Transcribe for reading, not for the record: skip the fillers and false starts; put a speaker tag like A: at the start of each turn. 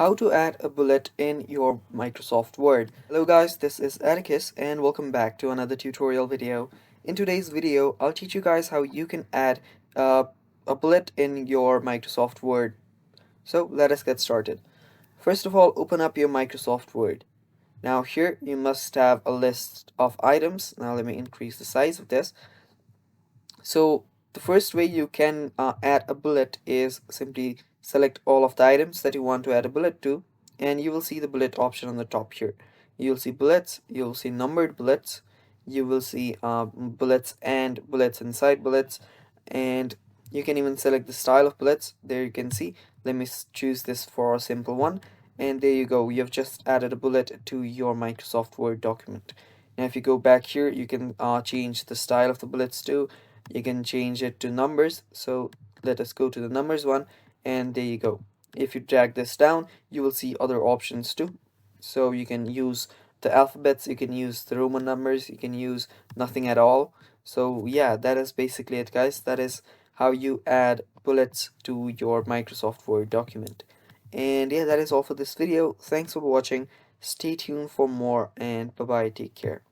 A: How to add a bullet in your Microsoft Word. Hello guys, this is Atticus and welcome back to another tutorial video. In today's video, I'll teach you guys how you can add uh, a bullet in your Microsoft Word. So let us get started. First of all, open up your Microsoft Word. Now here you must have a list of items. Now let me increase the size of this. So the first way you can add a bullet is simply select all of the items that you want to add a bullet to, and you will see the bullet option on the top here. You'll see bullets, you'll see numbered bullets, you will see bullets and bullets inside bullets, and you can even select the style of bullets. There you can see. Let me choose this for a simple one, and there you go. You have just added a bullet to your Microsoft Word document. Now if you go back here, you can change the style of the bullets too. You can change it to numbers. So let us go to the numbers one, and there you go. If you drag this down, you will see other options too. So you can use the alphabets, you can use the Roman numbers, you can use nothing at all. So yeah, that is basically it, guys. That is how you add bullets to your Microsoft Word document. And yeah, that is all for this video. Thanks for watching. Stay tuned for more, and bye bye. Take care.